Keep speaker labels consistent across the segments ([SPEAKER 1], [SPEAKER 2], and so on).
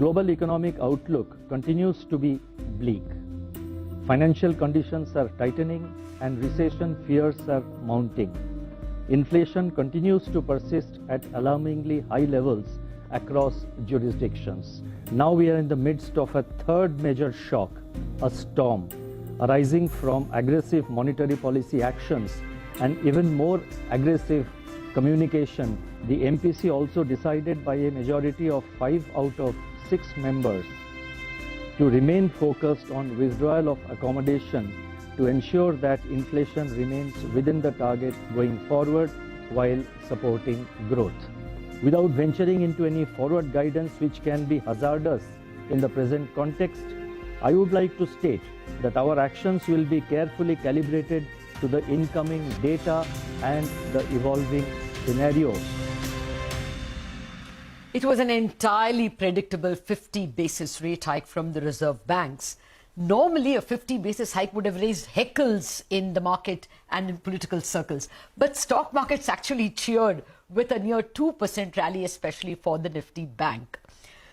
[SPEAKER 1] global economic outlook continues to be bleak. Financial conditions are tightening and recession fears are mounting. Inflation continues to persist at alarmingly high levels across jurisdictions. Now we are in the midst of a third major shock, a storm, arising from aggressive monetary policy actions and even more aggressive communication. The MPC also decided by a majority of 5 out of 6 members to remain focused on withdrawal of accommodation to ensure that inflation remains within the target going forward while supporting growth. Without venturing into any forward guidance which can be hazardous in the present context, I would like to state that our actions will be carefully calibrated to the incoming data and the evolving scenario.
[SPEAKER 2] It was an entirely predictable 50 basis rate hike from the Reserve Banks. Normally, a 50 basis hike would have raised heckles in the market and in political circles. But stock markets actually cheered with a near 2% rally, especially for the Nifty Bank.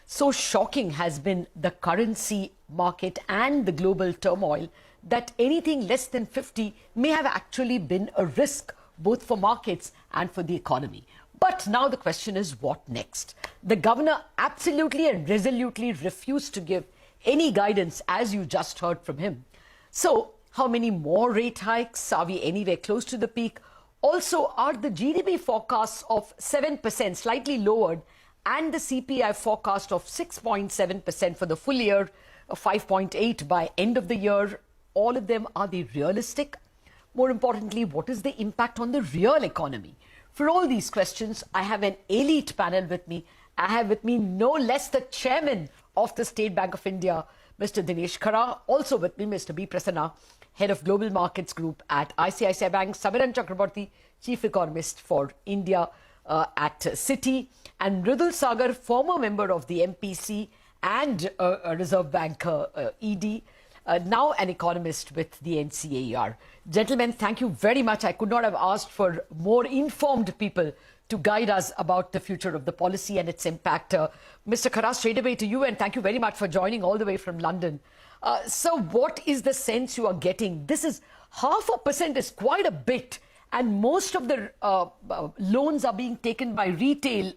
[SPEAKER 2] So shocking has been the currency market and the global turmoil that anything less than 50 may have actually been a risk both for markets and for the economy. But now the question is, what next? The governor absolutely and resolutely refused to give any guidance, as you just heard from him. So how many more rate hikes? Are we anywhere close to the peak? Also, are the GDP forecasts of 7% slightly lowered and the CPI forecast of 6.7% for the full year, 5.8 by end of the year, all of them, are they realistic? More importantly, what is the impact on the real economy? For all these questions, I have an elite panel with me. I have with me no less the chairman of the State Bank of India, Mr. Dinesh Khara. Also with me, Mr. B. Prasanna, Head of Global Markets Group at ICICI Bank, Samiran Chakraborty, Chief Economist for India at Citi, and Mridul Sagar, former member of the MPC and a Reserve Bank ED, now an economist with the NCAER. Gentlemen, thank you very much. I could not have asked for more informed people to guide us about the future of the policy and its impact. Mr. Khara, straight away to you, and thank you very much for joining all the way from London. So what is the sense you are getting? This is 0.5% is quite a bit, and most of the loans are being taken by retail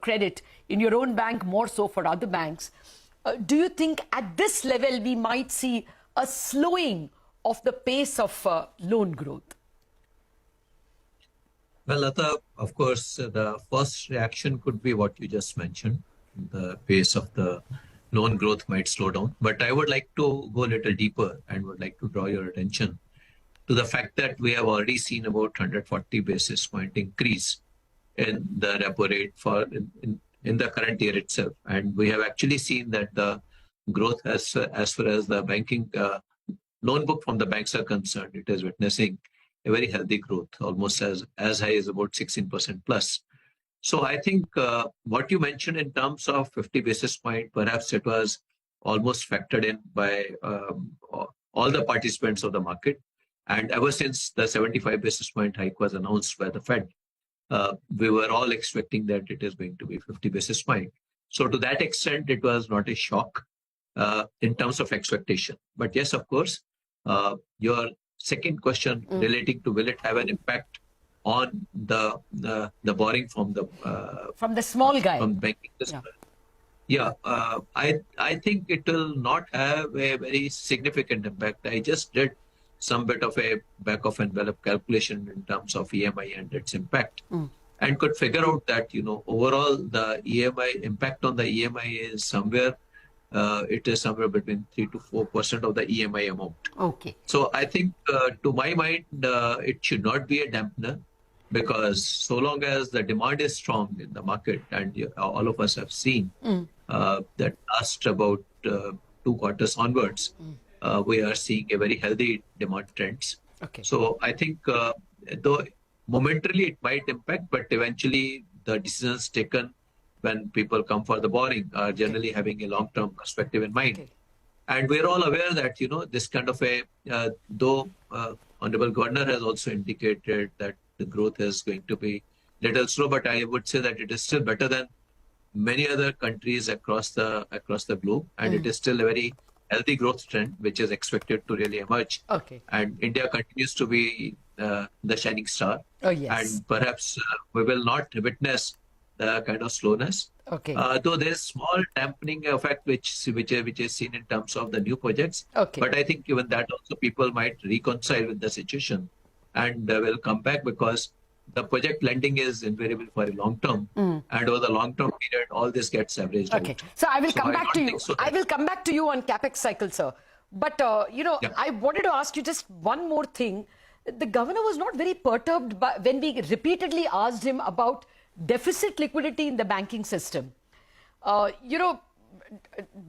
[SPEAKER 2] credit in your own bank, more so for other banks. Do you think at this level we might see a slowing of the pace of loan growth?
[SPEAKER 3] Well, Lata, of course, the first reaction could be what you just mentioned. The pace of the loan growth might slow down. But I would like to go a little deeper and would like to draw your attention to the fact that we have already seen about 140 basis point increase in the repo rate for in the current year itself. And we have actually seen that the growth as far as the banking loan book from the banks are concerned, it is witnessing a very healthy growth, almost as high as about 16% plus. So I think what you mentioned in terms of 50 basis point, perhaps it was almost factored in by all the participants of the market. And ever since the 75 basis point hike was announced by the Fed, we were all expecting that it is going to be 50 basis point. So to that extent, it was not a shock in terms of expectation. But yes, of course, your second question relating to will it have an impact on the borrowing from the
[SPEAKER 2] small guy,
[SPEAKER 3] from banking system? Yeah, I think it will not have a very significant impact. I just did some bit of a back of envelope calculation in terms of EMI and its impact, and could figure out that overall the EMI impact on the EMI is somewhere. It is somewhere between 3 to 4% of the EMI amount.
[SPEAKER 2] Okay.
[SPEAKER 3] So I think, to my mind, it should not be a dampener, because so long as the demand is strong in the market, and all of us have seen that last about 2 quarters onwards, we are seeing a very healthy demand trends.
[SPEAKER 2] Okay.
[SPEAKER 3] So I think, though momentarily it might impact, but eventually the decisions taken when people come for the borrowing are generally having a long-term perspective in mind. Okay. And we're all aware that, this kind of though Honorable Governor has also indicated that the growth is going to be little slow, but I would say that it is still better than many other countries across the globe, and it is still a very healthy growth trend, which is expected to really emerge.
[SPEAKER 2] Okay.
[SPEAKER 3] And India continues to be the shining star.
[SPEAKER 2] Oh, yes.
[SPEAKER 3] And perhaps we will not witness the kind of slowness.
[SPEAKER 2] Okay.
[SPEAKER 3] Though there's small dampening effect which is seen in terms of the new projects.
[SPEAKER 2] Okay.
[SPEAKER 3] But I think even that also people might reconcile with the situation and will come back, because the project lending is invariable for a long term, and over the long term period, all this gets averaged
[SPEAKER 2] Okay.
[SPEAKER 3] out.
[SPEAKER 2] So I will
[SPEAKER 3] So
[SPEAKER 2] come
[SPEAKER 3] I
[SPEAKER 2] back
[SPEAKER 3] don't
[SPEAKER 2] to you.
[SPEAKER 3] think so
[SPEAKER 2] I will come back to you on capex cycle, sir. But
[SPEAKER 3] Yeah.
[SPEAKER 2] I wanted to ask you just one more thing. The governor was not very perturbed by, when we repeatedly asked him about deficit liquidity in the banking system.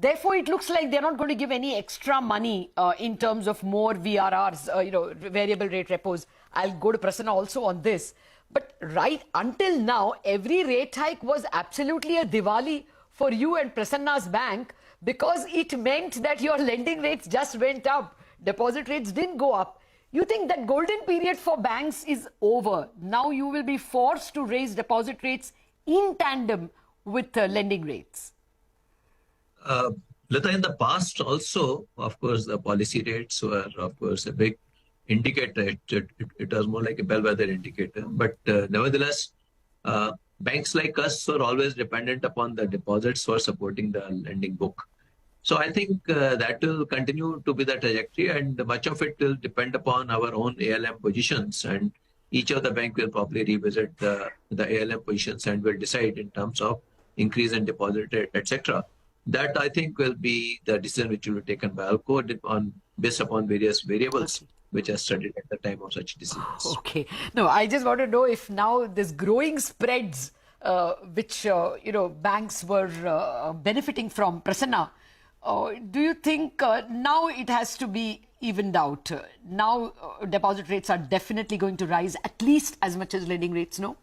[SPEAKER 2] Therefore, it looks like they're not going to give any extra money in terms of more VRRs, variable rate repos. I'll go to Prasanna also on this. But right until now, every rate hike was absolutely a Diwali for you and Prasanna's bank, because it meant that your lending rates just went up. Deposit rates didn't go up. You think that golden period for banks is over? Now you will be forced to raise deposit rates in tandem with lending rates.
[SPEAKER 3] Lata, in the past also, of course, the policy rates were, of course, a big indicator. It was more like a bellwether indicator. But nevertheless, banks like us are always dependent upon the deposits for supporting the lending book. So I think that will continue to be the trajectory, and much of it will depend upon our own ALM positions. And each of the bank will probably revisit the ALM positions and will decide in terms of increase in deposit rate, etc. That I think will be the decision which will be taken by ALCO based upon various variables which are studied at the time of such decisions.
[SPEAKER 2] Okay. No, I just want to know if now this growing spreads, which banks were benefiting from, Prasanna, do you think now it has to be evened out? Now deposit rates are definitely going to rise at least as much as lending rates, no?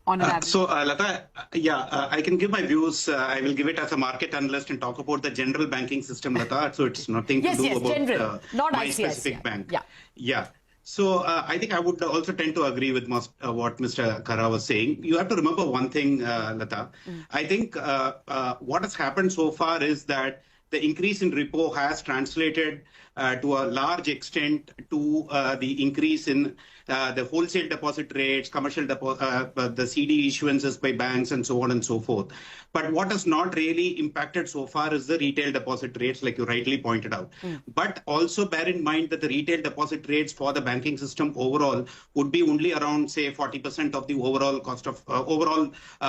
[SPEAKER 2] On an average.
[SPEAKER 4] So, Lata, I can give my views. I will give it as a market analyst and talk about the general banking system, Lata. So it's nothing to do about
[SPEAKER 2] general, not
[SPEAKER 4] my
[SPEAKER 2] ICICI.
[SPEAKER 4] specific bank.
[SPEAKER 2] Yeah.
[SPEAKER 4] So I think I would also tend to agree with what Mr. Kara was saying. You have to remember one thing, Lata. I think what has happened so far is that the increase in repo has translated to a large extent to the increase in the wholesale deposit rates, commercial the CD issuances by banks, and so on and so forth. But what has not really impacted so far is the retail deposit rates, like you rightly pointed out. But also bear in mind that the retail deposit rates for the banking system overall would be only around, say, 40% of the overall cost of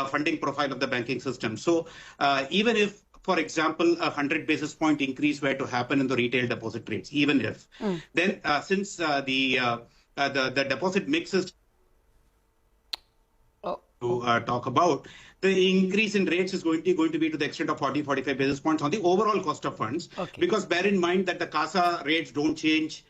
[SPEAKER 4] funding profile of the banking system. So even if, for example, a 100 basis point increase were to happen in the retail deposit rates, even if, then since the deposit mix is to talk about, the increase in rates is going to be to the extent of 40-45 basis points on the overall cost of funds. Because bear in mind that the CASA rates don't change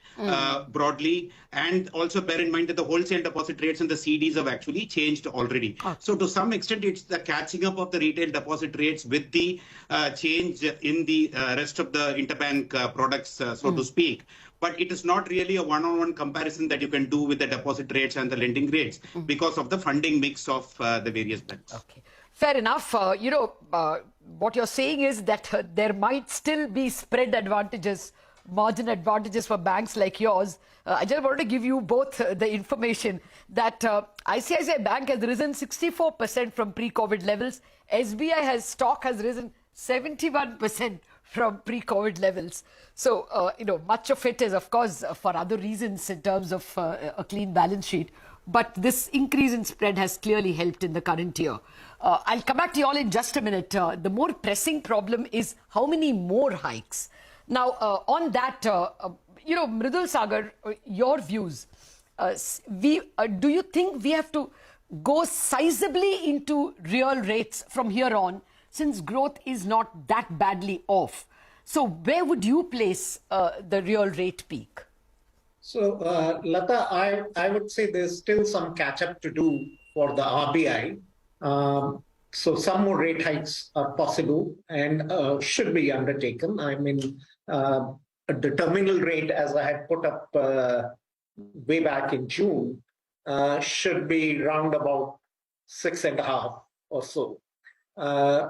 [SPEAKER 4] broadly, and also bear in mind that the wholesale deposit rates and the CDs have actually changed already. So to some extent, it's the catching up of the retail deposit rates with the change in the rest of the interbank products, so to speak. But it is not really a one-on-one comparison that you can do with the deposit rates and the lending rates because of the funding mix of the various banks.
[SPEAKER 2] Okay. Fair enough. What you're saying is that there might still be spread advantages, margin advantages for banks like yours. I just wanted to give you both the information that ICICI Bank has risen 64% from pre-COVID levels. SBI stock has risen 71% from pre-COVID levels. So, much of it is, of course, for other reasons in terms of a clean balance sheet. But this increase in spread has clearly helped in the current year. I'll come back to you all in just a minute. The more pressing problem is how many more hikes. Now, on that, Mridul Sagar, your views. Do you think we have to go sizably into real rates from here on, since growth is not that badly off? So where would you place the real rate peak?
[SPEAKER 5] So, Lata, I would say there's still some catch-up to do for the RBI. So some more rate hikes are possible and should be undertaken. I mean, the terminal rate, as I had put up way back in June, should be round about 6.5 or so. I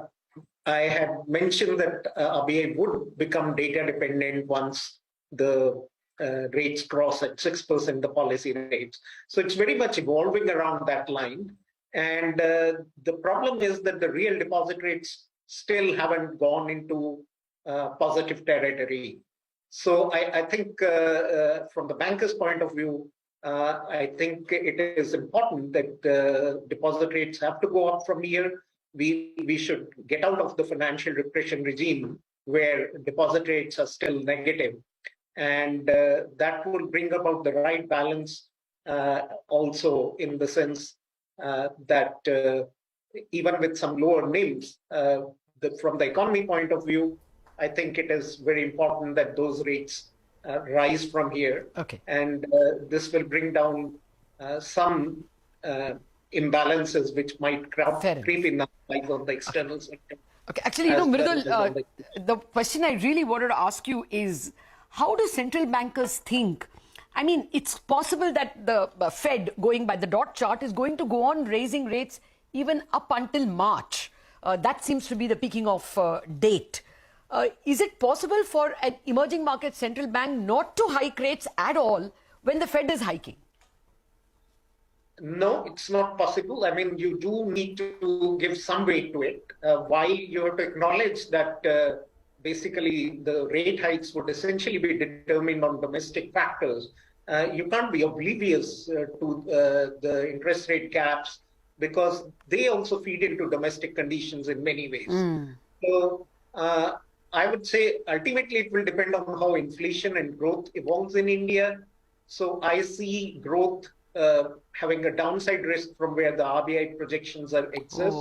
[SPEAKER 5] had mentioned that RBI would become data dependent once the rates cross at 6%, the policy rates. So it's very much evolving around that line. And the problem is that the real deposit rates still haven't gone into positive territory. So I think from the banker's point of view, I think it is important that deposit rates have to go up from here. We should get out of the financial repression regime where deposit rates are still negative. And that will bring about the right balance also in the sense that even with some lower NIMs, from the economy point of view, I think it is very important that those rates rise from here.
[SPEAKER 2] Okay.
[SPEAKER 5] And this will bring down some imbalances which might creep in on the external sector.
[SPEAKER 2] Okay, actually, Mridul, the question I really wanted to ask you is, how do central bankers think? I mean, it's possible that the Fed, going by the dot chart, is going to go on raising rates even up until March. That seems to be the peaking off date. Is it possible for an emerging market central bank not to hike rates at all when the Fed is hiking?
[SPEAKER 5] No, it's not possible. I mean, you do need to give some weight to it. While you have to acknowledge that basically the rate hikes would essentially be determined on domestic factors, you can't be oblivious to the interest rate caps because they also feed into domestic conditions in many ways. So I would say ultimately it will depend on how inflation and growth evolves in India. So I see growth having a downside risk from where the RBI projections exist,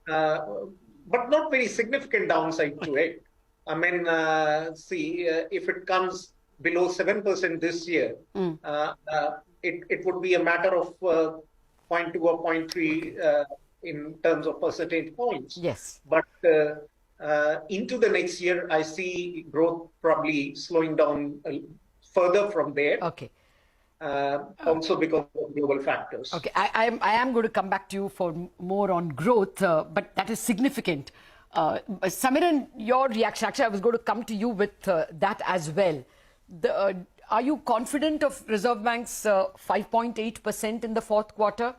[SPEAKER 5] but not very significant downside to it. I mean, if it comes below 7% this year, it would be a matter of 0.2 or 0.3 in terms of percentage points.
[SPEAKER 2] Yes.
[SPEAKER 5] But into the next year, I see growth probably slowing down further from there.
[SPEAKER 2] Okay.
[SPEAKER 5] Also because of global factors.
[SPEAKER 2] Okay, I am going to come back to you for more on growth, but that is significant. Samiran, your reaction, actually I was going to come to you with that as well. Are you confident of Reserve Bank's 5.8% in the fourth quarter?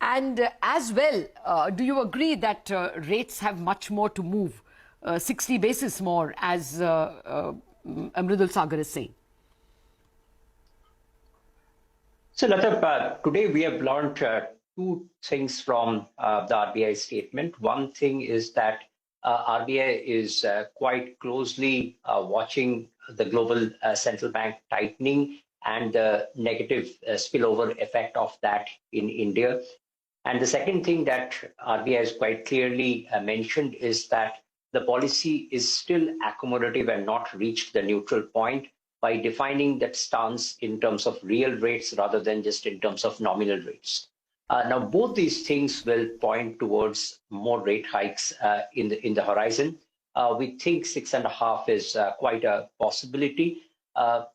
[SPEAKER 2] And as well, do you agree that rates have much more to move, 60 basis more, as Mridul Sagar is saying?
[SPEAKER 6] So, Lata, today we have learned two things from the RBI statement. One thing is that RBI is quite closely watching the global central bank tightening and the negative spillover effect of that in India. And the second thing that RBI has quite clearly mentioned is that the policy is still accommodative and not reached the neutral point by defining that stance in terms of real rates rather than just in terms of nominal rates. Now, both these things will point towards more rate hikes in the horizon. We think 6.5 is quite a possibility.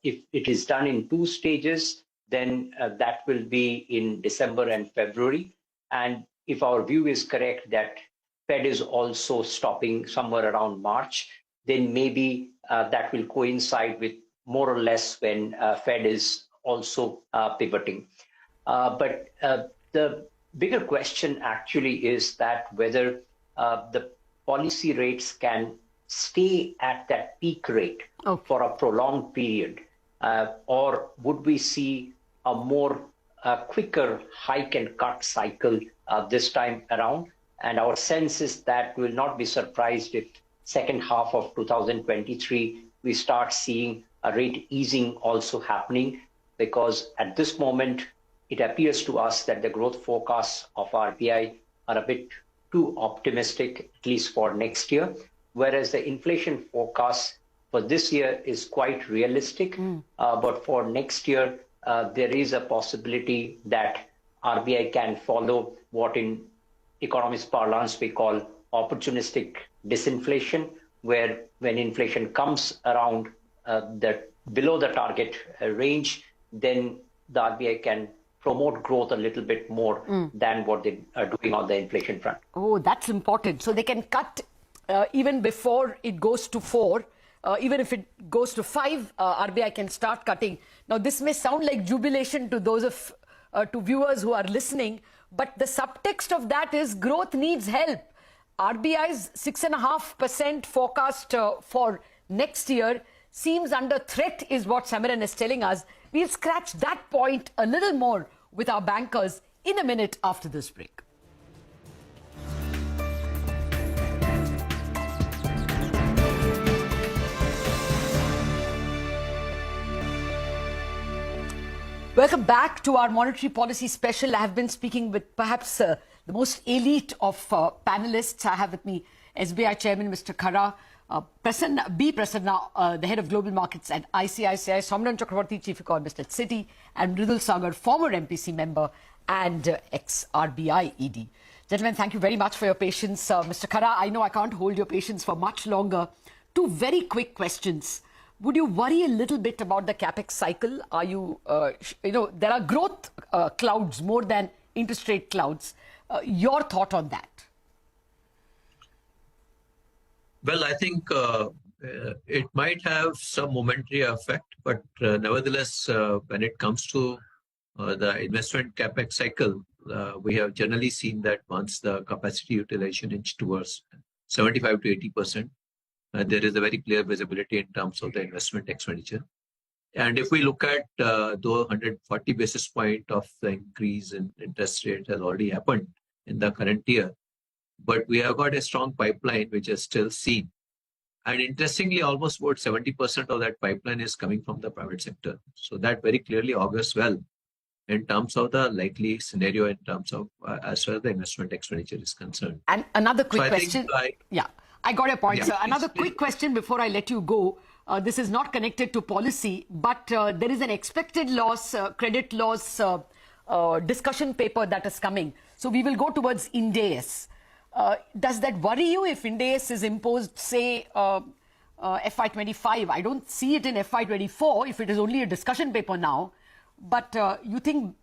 [SPEAKER 6] If it is done in two stages, then that will be in December and February. And if our view is correct that Fed is also stopping somewhere around March, then maybe that will coincide with more or less when Fed is also pivoting. But the bigger question actually is that whether the policy rates can stay at that peak rate for a prolonged period, or would we see a more quicker hike and cut cycle this time around? And our sense is that we will not be surprised if second half of 2023 we start seeing a rate easing also happening, because at this moment it appears to us that the growth forecasts of RBI are a bit too optimistic, at least for next year, whereas the inflation forecast for this year is quite realistic. But for next year, there is a possibility that RBI can follow what in economist parlance we call opportunistic disinflation, where when inflation comes around below the target range, then the RBI can promote growth a little bit more than what they are doing on the inflation front.
[SPEAKER 2] Oh, that's important. So they can cut even before it goes to 4. Even if it goes to 5, RBI can start cutting. Now, this may sound like jubilation to those to viewers who are listening, but the subtext of that is growth needs help. RBI's 6.5% forecast for next year seems under threat, is what Samiran is telling us. We'll scratch that point a little more with our bankers in a minute after this break. Welcome back to our monetary policy special. I have been speaking with perhaps the most elite of panelists. I have with me SBI Chairman Mr. Khara, Prasanna, the head of global markets at ICICI, Somran Chakraborty, Chief Economist at Citi, and Mridul Sagar, former MPC member and ex-RBI ED. Gentlemen, thank you very much for your patience. Mr. Khara, I know I can't hold your patience for much longer. 2 very quick questions. Would you worry a little bit about the capex cycle? Are you, there are growth clouds more than interest rate clouds. Your thought on that?
[SPEAKER 3] Well, I think it might have some momentary effect, but nevertheless, when it comes to the investment capex cycle, we have generally seen that once the capacity utilization inches towards 75 to 80%, there is a very clear visibility in terms of the investment expenditure. And if we look at though 140 basis point of the increase in interest rate has already happened in the current year, but we have got a strong pipeline which is still seen. And interestingly, almost about 70% of that pipeline is coming from the private sector. So that very clearly augurs well in terms of the likely scenario in terms of as far as the investment expenditure is concerned.
[SPEAKER 2] And another quick question. I got your point, sir. Another quick question before I let you go. This is not connected to policy, but there is an expected loss, credit loss discussion paper that is coming. So we will go towards Ind AS. Does that worry you if Ind AS is imposed, say, FY25? I don't see it in FY24 if it is only a discussion paper now. But you think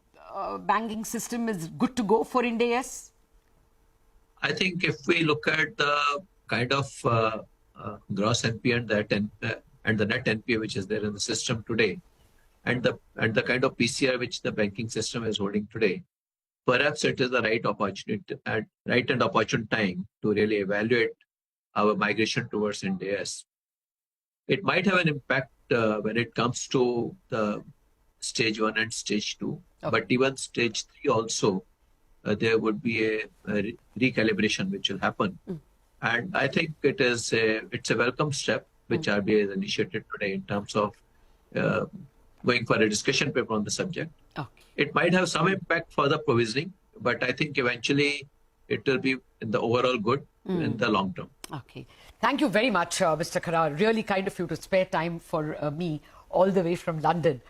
[SPEAKER 2] banking system is good to go for Ind AS?
[SPEAKER 3] I think if we look at the kind of gross NPA and the net NPA which is there in the system today, and the kind of PCR which the banking system is holding today, perhaps it is the right opportunity and opportune time to really evaluate our migration towards Ind AS. It might have an impact when it comes to the stage 1 and stage 2, but even stage 3 also, there would be a recalibration which will happen. And I think it's a welcome step which RBI has initiated today in terms of going for a discussion paper on the subject. It might have some impact for the provisioning, but I think eventually it will be in the overall good in the long term.
[SPEAKER 2] Okay. Thank you very much, Mr. Khara. Really kind of you to spare time for me all the way from London.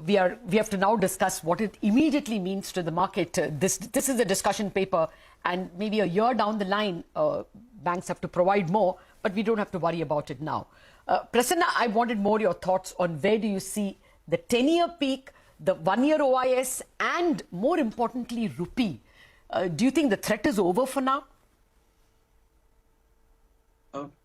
[SPEAKER 2] We have to now discuss what it immediately means to the market. This is a discussion paper, and maybe a year down the line, banks have to provide more, but we don't have to worry about it now. Prasanna, I wanted more your thoughts on where do you see the 10-year peak, the 1-year OIS, and more importantly, rupee. Do you think the threat is over for now?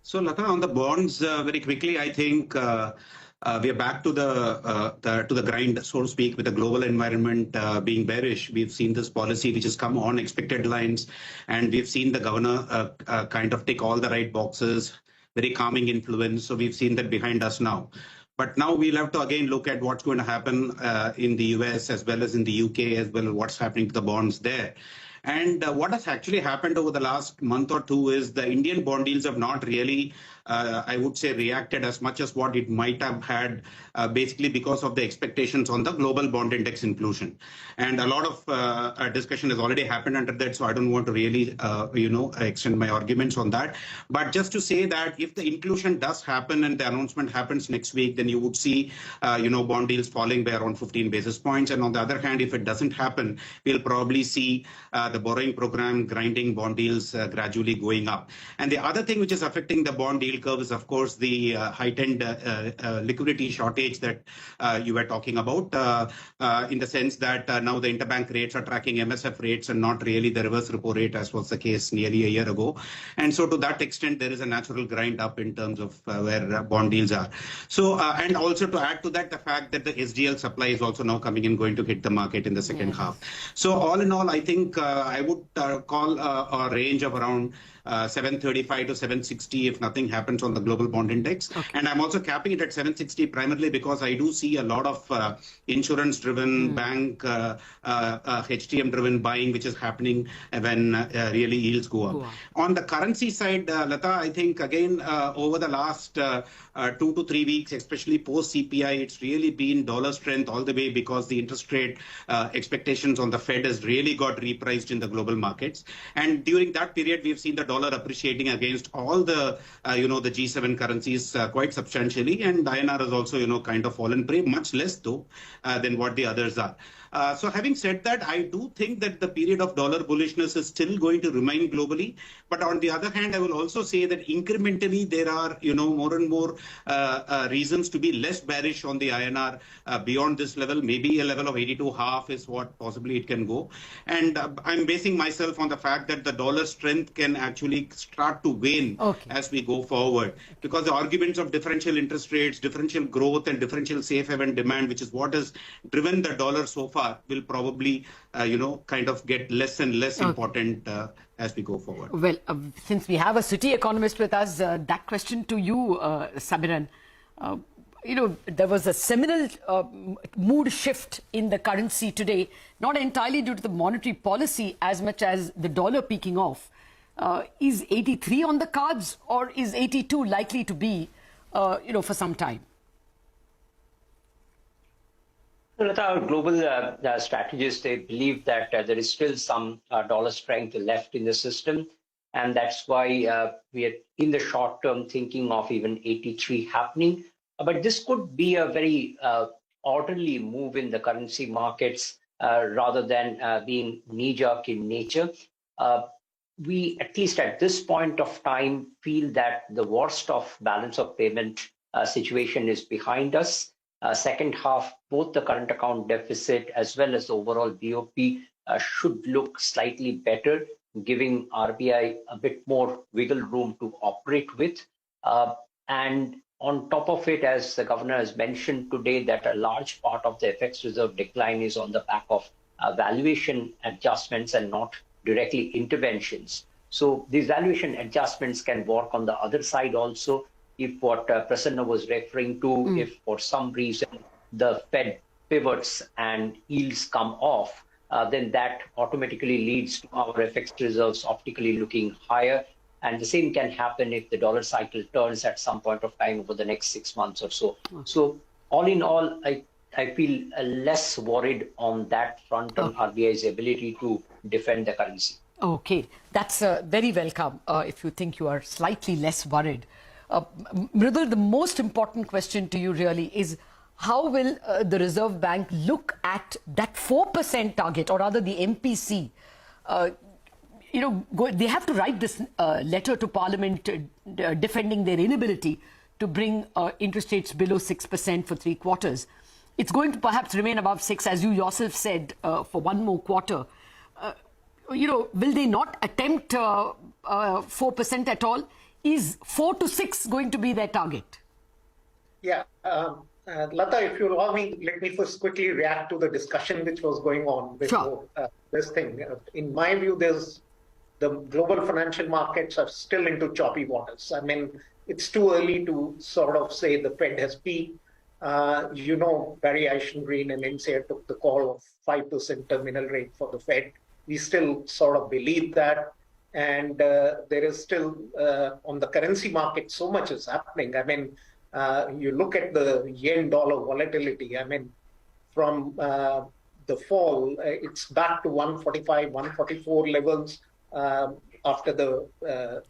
[SPEAKER 4] So, Lata, on the bonds, very quickly, I think we are back to the grind, so to speak, with the global environment being bearish. We've seen this policy which has come on expected lines, and we've seen the governor kind of tick all the right boxes, very calming influence. So we've seen that behind us now. But now we'll have to again look at what's going to happen in the US as well as in the UK, as well as what's happening to the bonds there. And what has actually happened over the last month or two is the Indian bond yields have not really, I would say, reacted as much as what it might have had, basically because of the expectations on the global bond index inclusion. And a lot of discussion has already happened under that, so I don't want to really, extend my arguments on that. But just to say that if the inclusion does happen and the announcement happens next week, then you would see, bond yields falling by around 15 basis points. And on the other hand, if it doesn't happen, we'll probably see the borrowing program grinding bond yields gradually going up. And the other thing which is affecting the bond yield yield curve is, of course, the heightened liquidity shortage that you were talking about, in the sense that now the interbank rates are tracking MSF rates and not really the reverse repo rate, as was the case nearly a year ago. And so to that extent, there is a natural grind up in terms of where bond yields are. So, and also to add to that, the fact that the SGL supply is also now coming in, going to hit the market in the second half. So all in all, I think I would call a range of around 735 to 760 if nothing happens on the global bond index. And I'm also capping it at 760 primarily because I do see a lot of insurance-driven, bank, HTM-driven buying, which is happening when really yields go up. On the currency side, Lata, I think again over the last 2 to 3 weeks, especially post-CPI, it's really been dollar strength all the way because the interest rate expectations on the Fed has really got repriced in the global markets. And during that period, we've seen the dollar appreciating against all the, the G7 currencies quite substantially. And INR has also, kind of fallen prey, much less though than what the others are. So having said that, I do think that the period of dollar bullishness is still going to remain globally. But on the other hand, I will also say that incrementally there are, more and more reasons to be less bearish on the INR beyond this level. Maybe a level of 82.5 is what possibly it can go. And I'm basing myself on the fact that the dollar strength can actually start to wane as we go forward. Because the arguments of differential interest rates, differential growth and differential safe haven demand, which is what has driven the dollar so far, will probably, kind of get less and less important as we go forward.
[SPEAKER 2] Well, since we have a city economist with us, that question to you, Sabiran. There was a seminal mood shift in the currency today, not entirely due to the monetary policy as much as the dollar peaking off. Is 83 on the cards, or is 82 likely to be, for some time?
[SPEAKER 6] Our global strategists, they believe that there is still some dollar strength left in the system. And that's why we are in the short term thinking of even 83 happening. But this could be a very orderly move in the currency markets rather than being knee-jerk in nature. We, at least at this point of time, feel that the worst of balance of payment situation is behind us. Second half, both the current account deficit as well as the overall BOP should look slightly better, giving RBI a bit more wiggle room to operate with. And on top of it, as the governor has mentioned today, that a large part of the FX reserve decline is on the back of valuation adjustments and not directly interventions. So these valuation adjustments can work on the other side also. If what Prasanna was referring to, if for some reason the Fed pivots and yields come off, then that automatically leads to our FX reserves optically looking higher. And the same can happen if the dollar cycle turns at some point of time over the next 6 months or so. So all in all, I feel less worried on that front on RBI's ability to defend the currency.
[SPEAKER 2] Okay, that's very welcome if you think you are slightly less worried. Mridul, the most important question to you really is, how will the Reserve Bank look at that 4% target, or rather the MPC? They have to write this letter to Parliament defending their inability to bring interest rates below 6% for 3 quarters. It's going to perhaps remain above 6, as you yourself said, for 1 more quarter. Will they not attempt 4% at all? Is 4 to 6 going to be their target?
[SPEAKER 5] Yeah. Lata, if you allow me, let me first quickly react to the discussion which was going on before this thing. In my view, the global financial markets are still into choppy waters. I mean, it's too early to sort of say the Fed has peaked. Barry Eichengreen and NCR took the call of 5% terminal rate for the Fed. We still sort of believe that. And there is still, on the currency market, so much is happening. I mean, you look at the yen-dollar volatility. I mean, from the fall, it's back to 145, 144 levels after the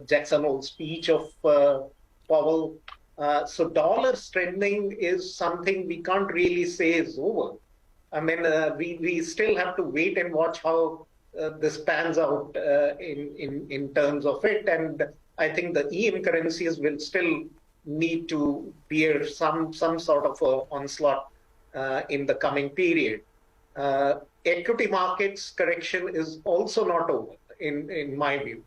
[SPEAKER 5] Jackson Hole speech of Powell. So dollar strengthening is something we can't really say is over. I mean, we still have to wait and watch how this pans out in terms of it. And I think the EM currencies will still need to bear some sort of onslaught in the coming period. Equity markets correction is also not over, in my view.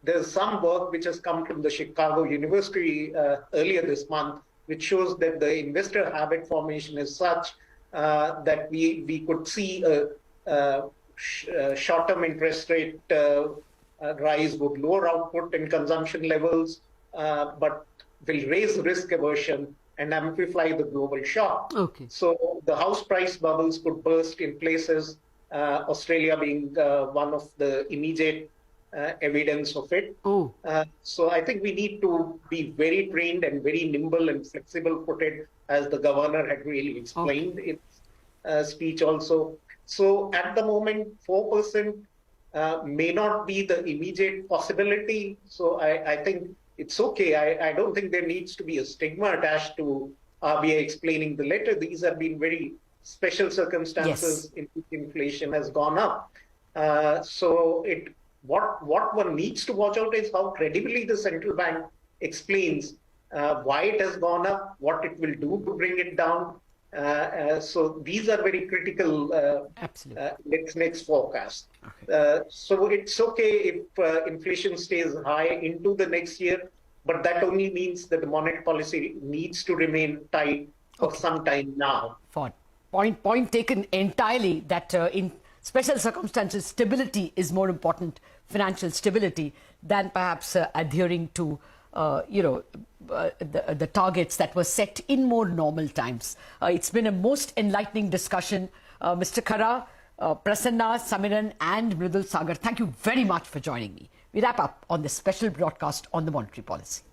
[SPEAKER 5] There's some work which has come from the Chicago University earlier this month, which shows that the investor habit formation is such that we could see a short-term interest rate rise with lower output and consumption levels, but will raise risk aversion and amplify the global shock.
[SPEAKER 2] Okay.
[SPEAKER 5] So the house price bubbles could burst in places, Australia being one of the immediate evidence of it.
[SPEAKER 2] Oh.
[SPEAKER 5] So I think we need to be very trained and very nimble and flexible-footed, as the governor had really explained in speech also. So at the moment, 4% may not be the immediate possibility. So I think it's okay. I don't think there needs to be a stigma attached to RBI explaining the letter. These have been very special circumstances in which inflation has gone up. So what one needs to watch out is how credibly the central bank explains why it has gone up, what it will do to bring it down. So these are very critical next forecast. Okay. So it's okay if inflation stays high into the next year, but that only means that the monetary policy needs to remain tight for some time now.
[SPEAKER 2] Fine. Point taken entirely that in special circumstances, stability is more important, financial stability, than perhaps adhering to the targets that were set in more normal times. It's been a most enlightening discussion. Mr. Khara, Prasanna, Samiran and Mridul Sagar, thank you very much for joining me. We wrap up on this special broadcast on the monetary policy.